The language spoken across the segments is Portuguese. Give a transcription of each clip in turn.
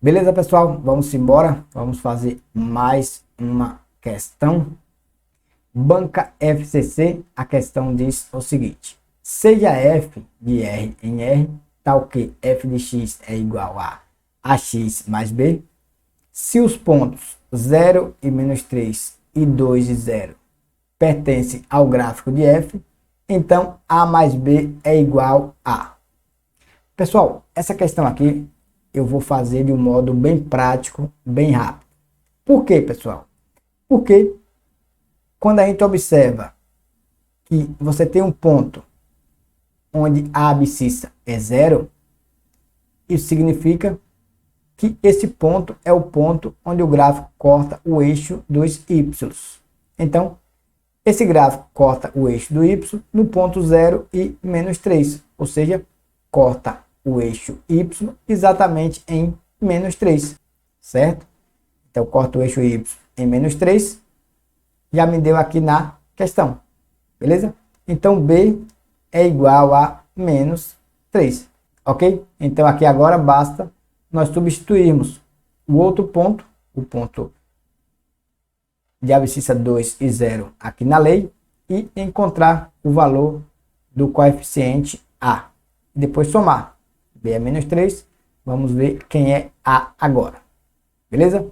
Beleza, pessoal? Vamos embora. Vamos fazer mais uma questão. Banca FCC, a questão diz o seguinte: seja f de R em R, tal que f de x é igual a ax mais b, se os pontos 0 e menos 3 e 2 e 0 pertencem ao gráfico de f, então a mais b é igual a. Pessoal, essa questão aqui eu vou fazer de um modo bem prático, bem rápido. Por quê, pessoal? Porque quando a gente observa que você tem um ponto onde a abscissa é zero, isso significa que esse ponto é o ponto onde o gráfico corta o eixo dos y. Então, esse gráfico corta o eixo do y no ponto 0 e menos 3, ou seja, corta o eixo y exatamente em menos 3, certo? Então, corta o eixo y em menos 3, já me deu aqui na questão, beleza? Então, b é igual a menos 3, ok? Então, aqui agora basta nós substituirmos o outro ponto, o ponto de abscissa 2 e 0 aqui na lei, e encontrar o valor do coeficiente a. Depois somar. B é menos 3, vamos ver quem é a agora, beleza?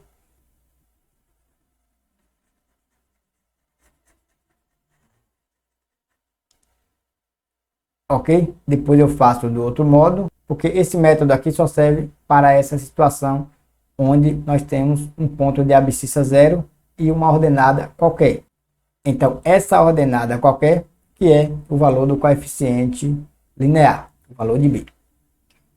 Ok? Depois eu faço do outro modo, porque esse método aqui só serve para essa situação onde nós temos um ponto de abscissa 0 e uma ordenada qualquer. Então, essa ordenada qualquer, que é o valor do coeficiente linear, o valor de b.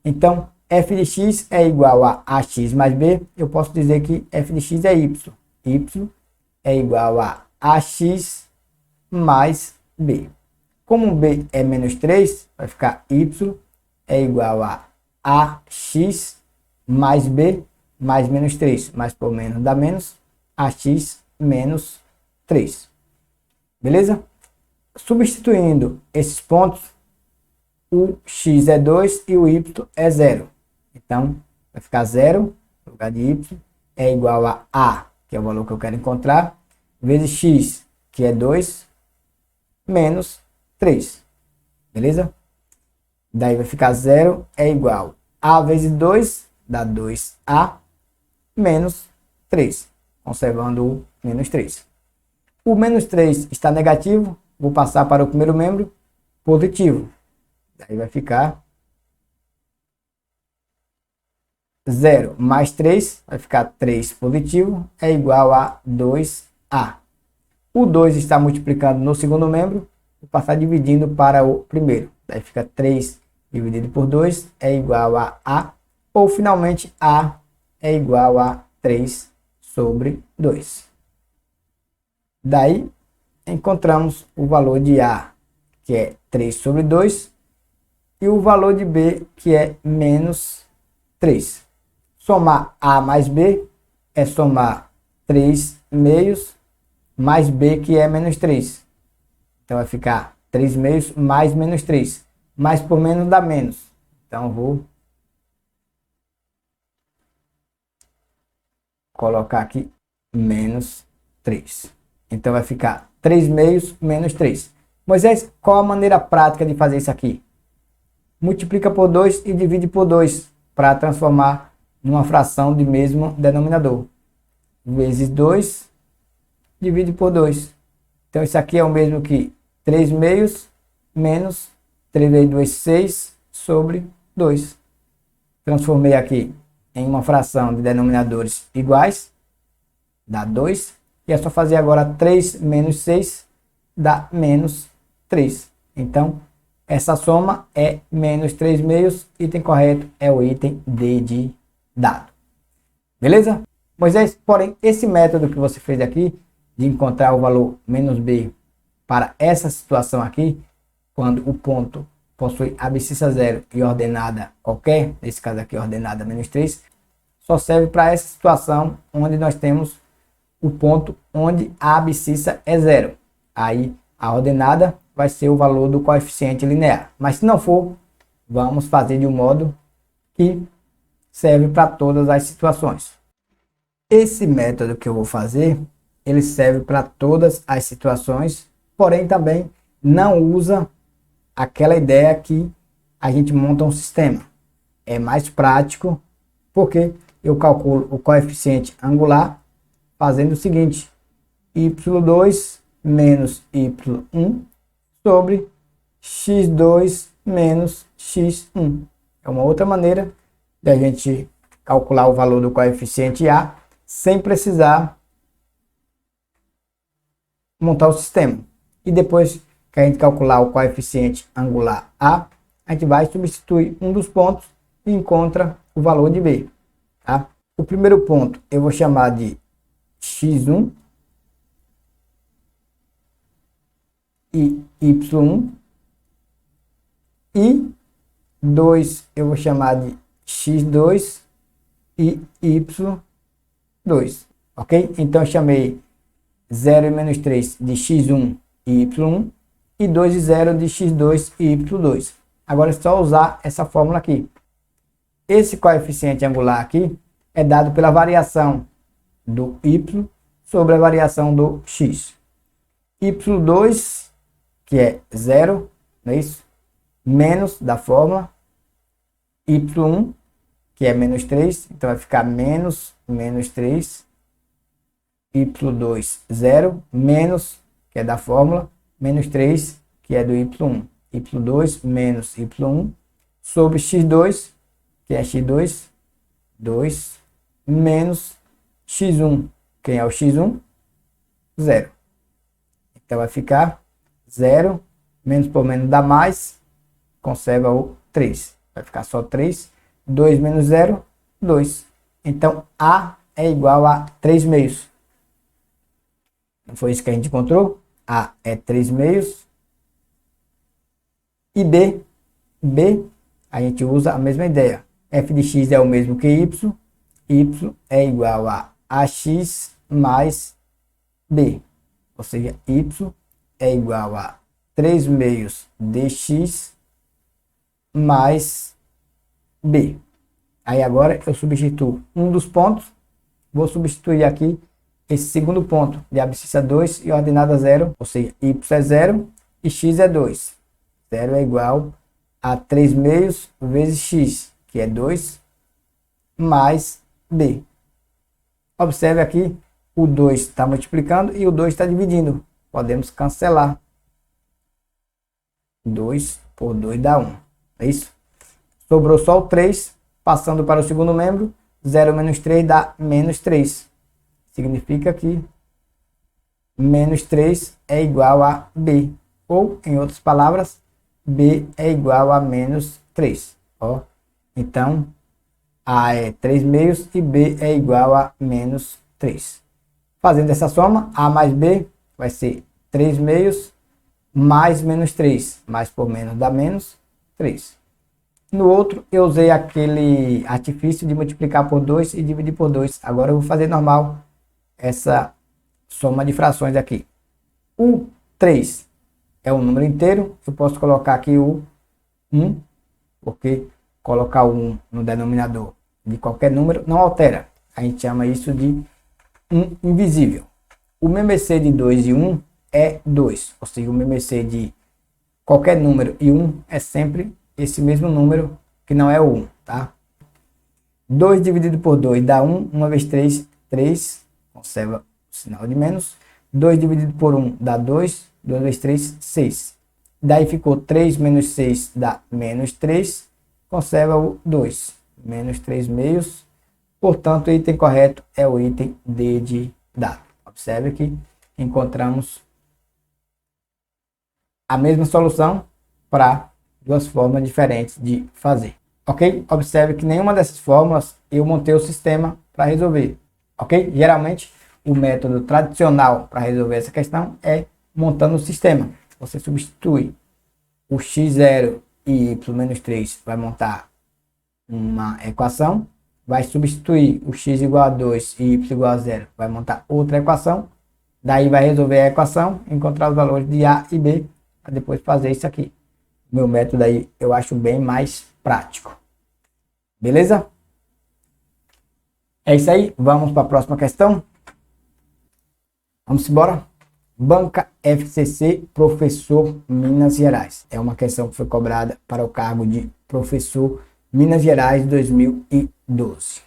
Então, f de x é igual a ax mais b, eu posso dizer que f de x é y. Y é igual a ax mais b. Como b é menos 3, vai ficar y é igual a ax mais b mais menos 3. Mais por menos dá menos, ax menos 3. Beleza? Substituindo esses pontos, o x é 2 e o y é 0. Então, vai ficar 0 no lugar de y, é igual a, que é o valor que eu quero encontrar, vezes x, que é 2, menos 3. Beleza? Daí vai ficar 0 é igual a vezes 2, dá 2a, menos 3, conservando o menos 3. O menos 3 está negativo, vou passar para o primeiro membro positivo. Daí vai ficar 0 mais 3, vai ficar 3 positivo, é igual a 2a. O 2 está multiplicando no segundo membro, vou passar dividindo para o primeiro. Daí fica 3 dividido por 2 é igual a, ou finalmente a é igual a 3 sobre 2. Daí encontramos o valor de a, que é 3 sobre 2, e o valor de b, que é menos 3. Somar a mais b é somar 3 meios mais b, que é menos 3. Então vai ficar 3 meios mais menos 3. Mais por menos dá menos. Então eu vou colocar aqui menos 3. Então vai ficar 3 meios menos 3. Moisés, qual a maneira prática de fazer isso aqui? Multiplica por 2 e divide por 2 para transformar numa fração de mesmo denominador. Vezes 2, divide por 2. Então isso aqui é o mesmo que 3 meios menos 3 vezes 2, 6 sobre 2. Transformei aqui em uma fração de denominadores iguais, dá 2. E é só fazer agora 3 menos 6, dá menos 3. Então, essa soma é menos 3 meios, item correto é o item D de dado. Beleza? Moisés, porém, esse método que você fez aqui, de encontrar o valor menos b para essa situação aqui, quando o ponto possui abscissa 0 e ordenada qualquer, nesse caso aqui ordenada menos 3, só serve para essa situação onde nós temos o ponto onde a abscissa é 0. Aí a ordenada vai ser o valor do coeficiente linear. Mas se não for, vamos fazer de um modo que serve para todas as situações. Esse método que eu vou fazer, ele serve para todas as situações, porém também não usa aquela ideia que a gente monta um sistema. É mais prático, porque eu calculo o coeficiente angular fazendo o seguinte: y2 menos y1 sobre x2 menos x1. É uma outra maneira de a gente calcular o valor do coeficiente A sem precisar montar o sistema. E depois que a gente calcular o coeficiente angular A, a gente vai substituir um dos pontos e encontra o valor de B. Tá? O primeiro ponto eu vou chamar de x1 e y1, e 2 eu vou chamar de x2 e y2, ok? Então eu chamei 0 e menos 3 de x1 e y1 e 2 e 0 de x2 e y2. Agora é só usar essa fórmula aqui. Esse coeficiente angular aqui é dado pela variação do y sobre a variação do x. y2, que é 0, não é isso? Menos da fórmula. y1, que é menos 3, então vai ficar menos 3. y2, 0, menos, que é da fórmula, menos 3, que é do y1. y2 menos y1 sobre x2, que é x2, 2, menos x1, que é o x1, 0. Então vai ficar 0, menos por menos dá mais, conserva o 3. Vai ficar só 3, 2 menos 0, 2. Então A é igual a 3 meios. Não foi isso que a gente encontrou? A é 3 meios. E B, a gente usa a mesma ideia. F de x é o mesmo que y. Y é igual a AX mais B. Ou seja, y é igual a 3 meios dx mais B. Aí agora eu substituo um dos pontos. Vou substituir aqui esse segundo ponto de abscissa 2 e ordenada 0. Ou seja, y é 0 e x é 2. 0 é igual a 3 meios vezes x, que é 2, mais B. Observe aqui, o 2 está multiplicando e o 2 está dividindo. Podemos cancelar. 2 por 2 dá 1. É isso? Sobrou só o 3. Passando para o segundo membro, 0 menos 3 dá menos 3. Significa que menos 3 é igual a B. Ou, em outras palavras, B é igual a menos 3. Ó. Então, A é 3 meios e B é igual a menos 3. Fazendo essa soma, A mais B vai ser 3 meios mais menos 3. Mais por menos dá menos 3. No outro, eu usei aquele artifício de multiplicar por 2 e dividir por 2. Agora eu vou fazer normal essa soma de frações aqui. O 3 é um número inteiro. Eu posso colocar aqui o 1, porque colocar o 1 no denominador de qualquer número não altera. A gente chama isso de 1 invisível. O MMC de 2 e 1 é 2. Ou seja, o MMC de qualquer número e 1 é sempre esse mesmo número que não é o 1, tá? 2 dividido por 2 dá 1, 1 vezes 3, 3, conserva o sinal de menos. 2 dividido por 1 dá 2, 2 vezes 3, 6. Daí ficou 3 menos 6 dá menos 3, conserva o 2, menos 3 meios. Portanto, o item correto é o item D de dado. Observe que encontramos a mesma solução para duas formas diferentes de fazer, ok? Observe que nenhuma dessas fórmulas eu montei o sistema para resolver, ok? Geralmente, o método tradicional para resolver essa questão é montando o sistema. Você substitui o x0 e y menos 3, vai montar uma equação, vai substituir o x igual a 2 e y igual a 0, vai montar outra equação, daí vai resolver a equação, encontrar os valores de A e B, para depois fazer isso aqui. Meu método aí eu acho bem mais prático. Beleza? É isso aí, vamos para a próxima questão. Vamos embora. Banca FCC, professor Minas Gerais. É uma questão que foi cobrada para o cargo de professor Minas Gerais 2012.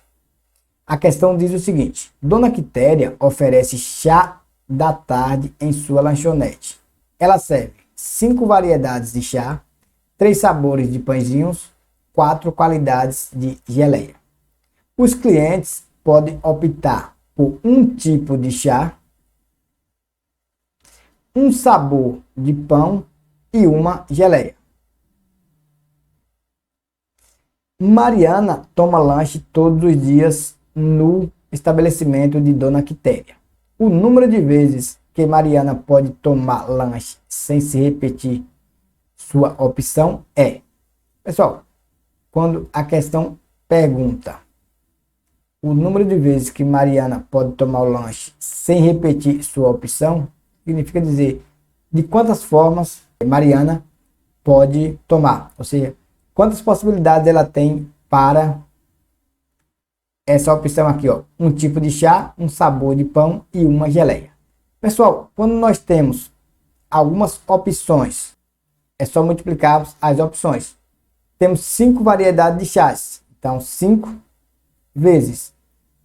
A questão diz o seguinte: Dona Quitéria oferece chá da tarde em sua lanchonete. Ela serve 5 variedades de chá, 3 sabores de pãezinhos, 4 qualidades de geleia. Os clientes podem optar por um tipo de chá, um sabor de pão e uma geleia. Mariana toma lanche todos os dias no estabelecimento de Dona Quitéria. O número de vezes que Mariana pode tomar lanche sem se repetir sua opção é... Pessoal, quando a questão pergunta o número de vezes que Mariana pode tomar o lanche sem repetir sua opção, significa dizer de quantas formas Mariana pode tomar, ou seja, quantas possibilidades ela tem para essa opção aqui, ó, um tipo de chá, um sabor de pão e uma geleia. Pessoal, quando nós temos algumas opções, é só multiplicarmos as opções. Temos 5 variedades de chás, então 5 vezes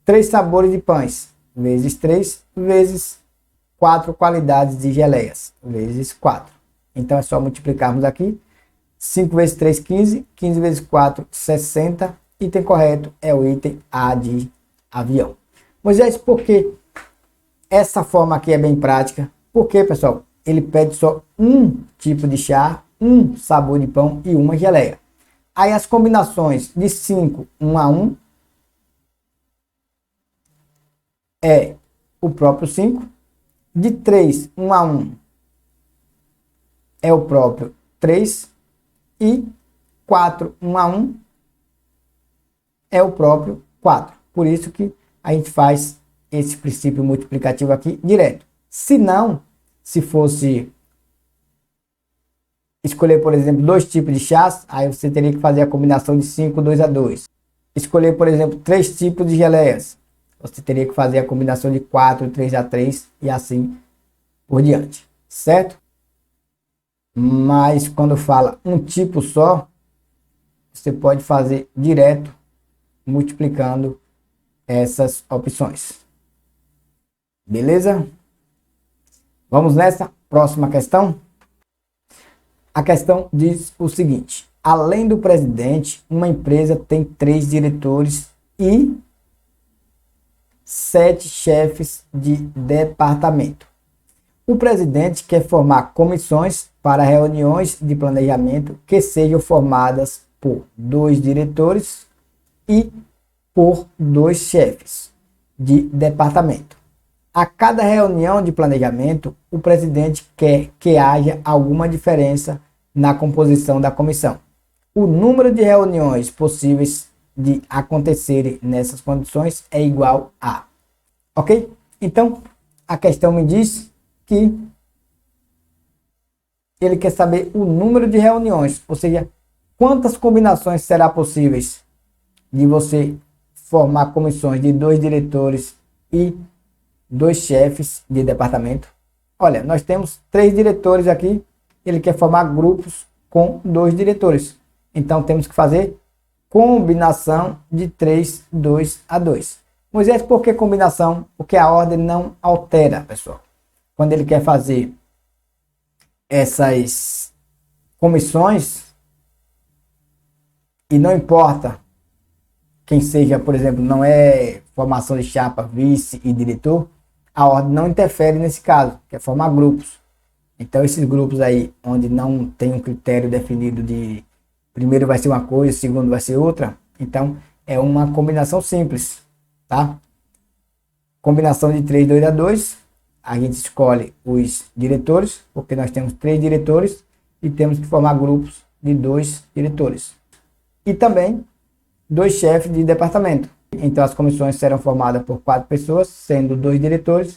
3 sabores de pães, vezes 3, vezes 4 qualidades de geleias, vezes 4. Então é só multiplicarmos aqui. 5 vezes 3, 15. 15 vezes 4, 60. Item correto é o item A de avião. Moisés, por que essa forma aqui é bem prática? Porque, pessoal, ele pede só um tipo de chá, um sabor de pão e uma geleia. Aí as combinações de 5, 1 a 1, é o próprio 5. De 3, 1 a 1, é o próprio 3. E 4, 1 a 1, é o próprio 4. Por isso que a gente faz esse princípio multiplicativo aqui direto. Se não, se fosse escolher, por exemplo, 2 tipos de chás, aí você teria que fazer a combinação de 5, 2 a 2. Escolher, por exemplo, 3 tipos de geleias, você teria que fazer a combinação de 4, 3 a 3 e assim por diante, certo? Mas quando fala um tipo só, você pode fazer direto multiplicando essas opções. Beleza? Vamos nessa próxima questão. A questão diz o seguinte: além do presidente, uma empresa tem 3 diretores e 7 chefes de departamento. O presidente quer formar comissões para reuniões de planejamento que sejam formadas por 2 diretores e por 2 chefes de departamento. A cada reunião de planejamento, o presidente quer que haja alguma diferença na composição da comissão. O número de reuniões possíveis de acontecerem nessas condições é igual a... Ok? Então, a questão me diz que ele quer saber o número de reuniões, ou seja, quantas combinações será possíveis de você formar comissões de 2 diretores e 2 chefes de departamento. Olha, nós temos 3 diretores aqui, ele quer formar grupos com 2 diretores. Então temos que fazer combinação de 3, 2 a 2. Moisés, por que combinação? Porque a ordem não altera, pessoal. Quando ele quer fazer essas comissões, e não importa quem seja, por exemplo, não é formação de chapa, vice e diretor, a ordem não interfere nesse caso, que é formar grupos. Então esses grupos aí, onde não tem um critério definido de primeiro vai ser uma coisa, segundo vai ser outra, então é uma combinação simples, tá? Combinação de 3, 2 a 2, a gente escolhe os diretores, porque nós temos 3 diretores e temos que formar grupos de 2 diretores. E também 2 chefes de departamento. Então as comissões serão formadas por 4 pessoas, sendo 2 diretores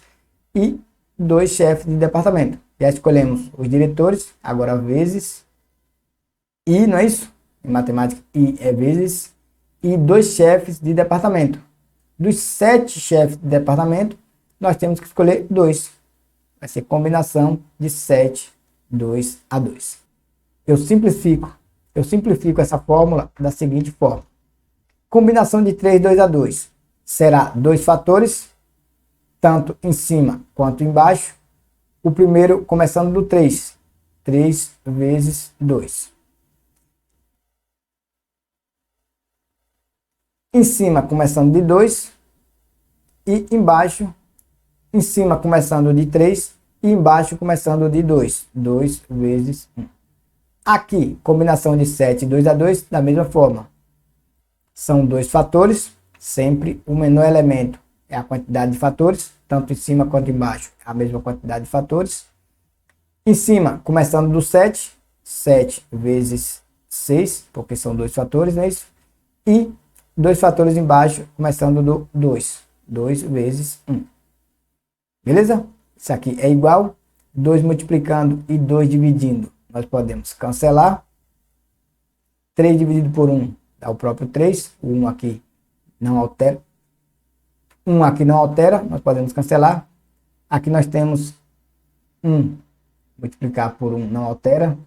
e 2 chefes de departamento. Já escolhemos os diretores, agora vezes I, não é isso? Em matemática, I é vezes, e 2 chefes de departamento. Dos 7 chefes de departamento, nós temos que escolher 2. Vai ser combinação de 7, 2 a 2. Eu simplifico essa fórmula da seguinte forma. Combinação de 3, 2 a 2 será 2 fatores, tanto em cima quanto embaixo. O primeiro começando do 3. 3 vezes 2. Em cima começando de 2 e embaixo, em cima começando de 3 e embaixo começando de 2. 2 vezes 1. Aqui, combinação de 7 e 2 a 2, da mesma forma. São 2 fatores, sempre o menor elemento é a quantidade de fatores, tanto em cima quanto embaixo, a mesma quantidade de fatores. Em cima, começando do 7, 7 vezes 6, porque são 2 fatores, não é isso? E 2 fatores embaixo, começando do 2, 2 vezes 1. Beleza? Isso aqui é igual, 2 multiplicando e 2 dividindo. Nós podemos cancelar. 3 dividido por 1 dá o próprio 3. O 1 aqui não altera. 1 aqui não altera, nós podemos cancelar. Aqui nós temos 1. Multiplicar por 1 não altera.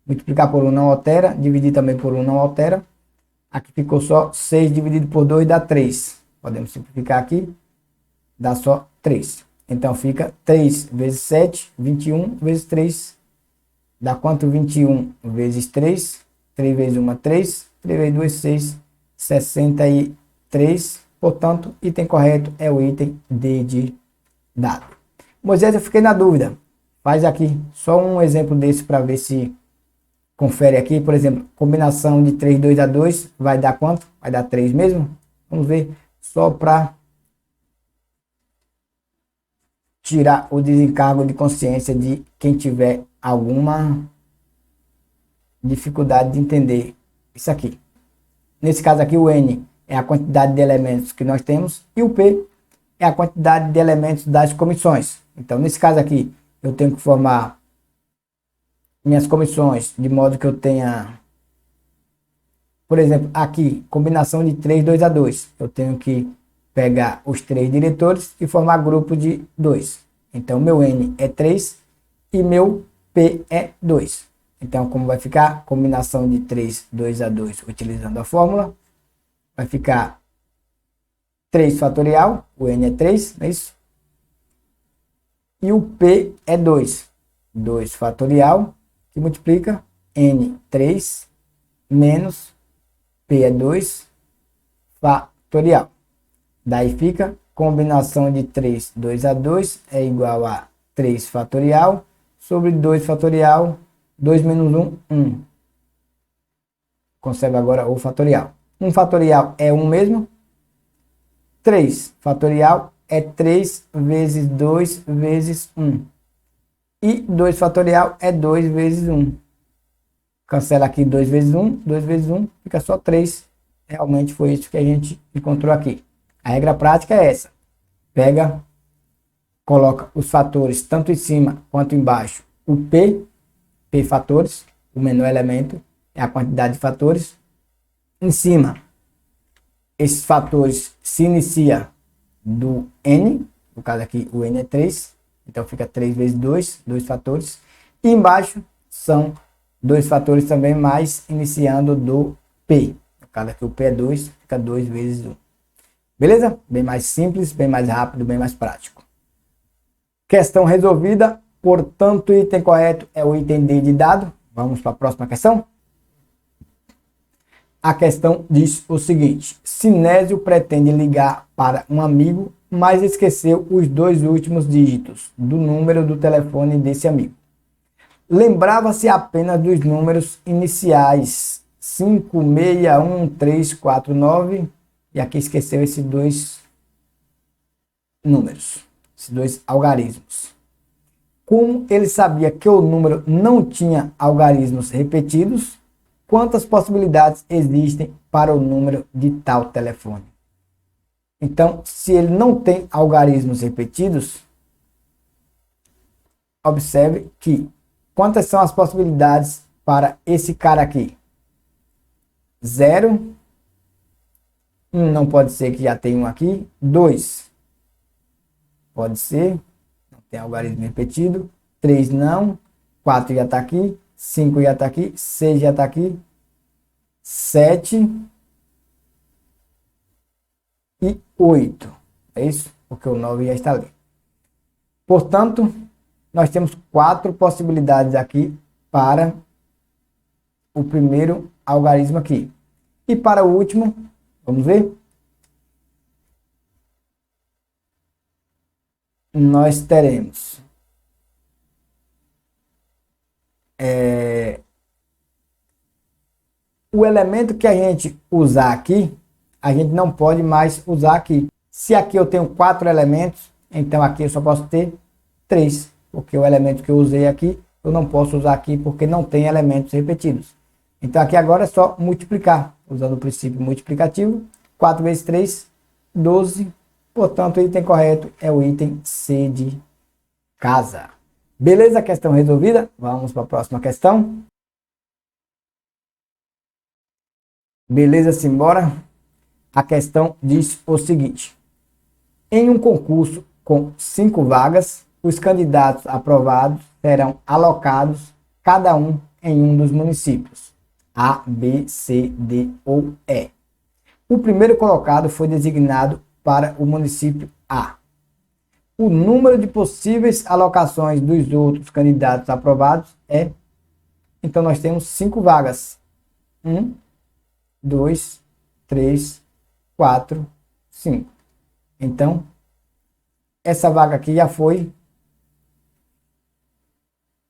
Multiplicar por 1 não altera. Dividir também por 1 não altera. Aqui ficou só 6 dividido por 2 dá 3. Podemos simplificar aqui. Dá só 3. Então fica 3 vezes 7, 21 vezes 3. Dá quanto? 21 vezes 3. 3 vezes 1 é 3. 3 vezes 2 6. 63. Portanto, item correto é o item D de dado. Moisés, eu fiquei na dúvida. Faz aqui só um exemplo desse para ver se confere aqui. Por exemplo, combinação de 3, 2 a 2 vai dar quanto? Vai dar 3 mesmo? Vamos ver. Só para tirar o desencargo de consciência de quem tiver alguma dificuldade de entender isso aqui. Nesse caso aqui, o N é a quantidade de elementos que nós temos e o P é a quantidade de elementos das comissões. Então, nesse caso aqui, eu tenho que formar minhas comissões de modo que eu tenha, por exemplo, aqui, combinação de 3, 2 a 2. Eu tenho que pegar os 3 diretores e formar grupo de 2. Então, meu N é 3 e meu P é 2. Então, como vai ficar? Combinação de 3, 2 a 2, utilizando a fórmula. Vai ficar 3 fatorial, o N é 3, não é isso? E o P é 2. 2 fatorial, que multiplica N 3 menos P é 2 fatorial. Daí fica combinação de 3, 2 a 2 é igual a 3 fatorial sobre 2 fatorial, 2 menos 1, 1. Conserva agora o fatorial. 1 fatorial é 1 mesmo. 3 fatorial é 3 vezes 2 vezes 1. E 2 fatorial é 2 vezes 1. Cancela aqui 2 vezes 1, 2 vezes 1, fica só 3. Realmente foi isso que a gente encontrou aqui. A regra prática é essa. Pega, coloca os fatores tanto em cima quanto embaixo. O P fatores, o menor elemento, é a quantidade de fatores. Em cima, esses fatores se inicia do N, no caso aqui o N é 3, então fica 3 vezes 2, 2 fatores. E embaixo são 2 fatores também, mais iniciando do P. No caso aqui o P é 2, fica 2 vezes 1. Beleza? Bem mais simples, bem mais rápido, bem mais prático. Questão resolvida. Portanto, o item correto é o item D de dado. Vamos para a próxima questão. A questão diz o seguinte: Sinésio pretende ligar para um amigo, mas esqueceu os 2 últimos dígitos do número do telefone desse amigo. Lembrava-se apenas dos números iniciais 561349 e aqui esqueceu esses 2 números, esses 2 algarismos. Como ele sabia que o número não tinha algarismos repetidos, quantas possibilidades existem para o número de tal telefone? Então, se ele não tem algarismos repetidos, observe que quantas são as possibilidades para esse cara aqui? 0, Não pode ser que já tem um aqui. 2 pode ser, não tem algarismo repetido. 3 não. 4 já está aqui. 5 já está aqui. 6 já está aqui. 7 e 8. É isso? Porque o 9 já está ali. Portanto, nós temos 4 possibilidades aqui para o primeiro algarismo aqui. E para o último, vamos ver? Nós teremos o elemento que a gente usar aqui, a gente não pode mais usar aqui. Se aqui eu tenho 4 elementos, então aqui eu só posso ter 3, porque o elemento que eu usei aqui, eu não posso usar aqui porque não tem elementos repetidos. Então aqui agora é só multiplicar, usando o princípio multiplicativo. 4 vezes 3, 12. Portanto, o item correto é o item C de casa. Beleza? Questão resolvida? Vamos para a próxima questão. Beleza, simbora? A questão diz o seguinte: em um concurso com 5 vagas, os candidatos aprovados serão alocados cada um em um dos municípios A, B, C, D ou E. O primeiro colocado foi designado para o município A. O número de possíveis alocações dos outros candidatos aprovados é... Então, nós temos 5 vagas. 1, 2, 3, 4, 5. Então, essa vaga aqui já foi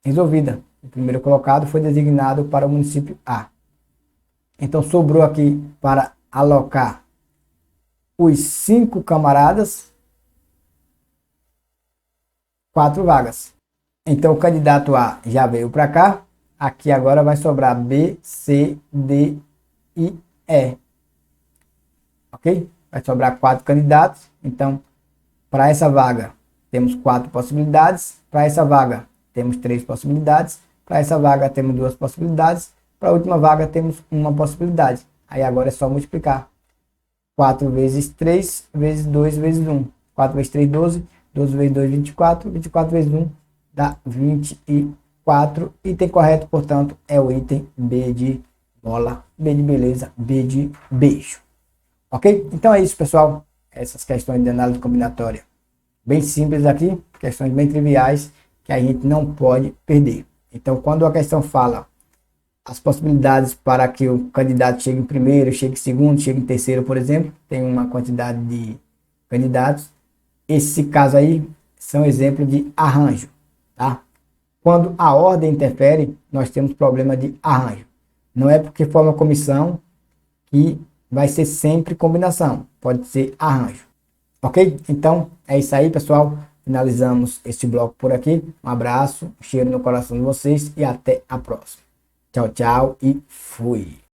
resolvida. O primeiro colocado foi designado para o município A. Então, sobrou aqui para alocar os 5 camaradas 4 vagas. Então, o candidato A já veio para cá. Aqui agora vai sobrar B, C, D e E. Ok? Vai sobrar 4 candidatos. Então, para essa vaga, temos 4 possibilidades. Para essa vaga, temos 3 possibilidades. Para essa vaga, temos 2 possibilidades. Para a última vaga, temos uma possibilidade. Aí agora é só multiplicar. 4 vezes 3, vezes 2, vezes 1. 4 vezes 3, 12. 12 vezes 2, 24. 24 vezes 1 dá 24. Item correto, portanto, é o item B de bola, B de beleza, B de beijo. Ok? Então é isso, pessoal. Essas questões de análise combinatória bem simples aqui, questões bem triviais que a gente não pode perder. Então, quando a questão fala as possibilidades para que o candidato chegue em primeiro, chegue em segundo, chegue em terceiro, por exemplo, tem uma quantidade de candidatos. Esse caso aí são exemplos de arranjo, tá? Quando a ordem interfere, nós temos problema de arranjo. Não é porque forma comissão que vai ser sempre combinação, pode ser arranjo. Ok? Então, é isso aí, pessoal. Finalizamos este bloco por aqui. Um abraço, um cheiro no coração de vocês e até a próxima. Tchau, tchau e fui.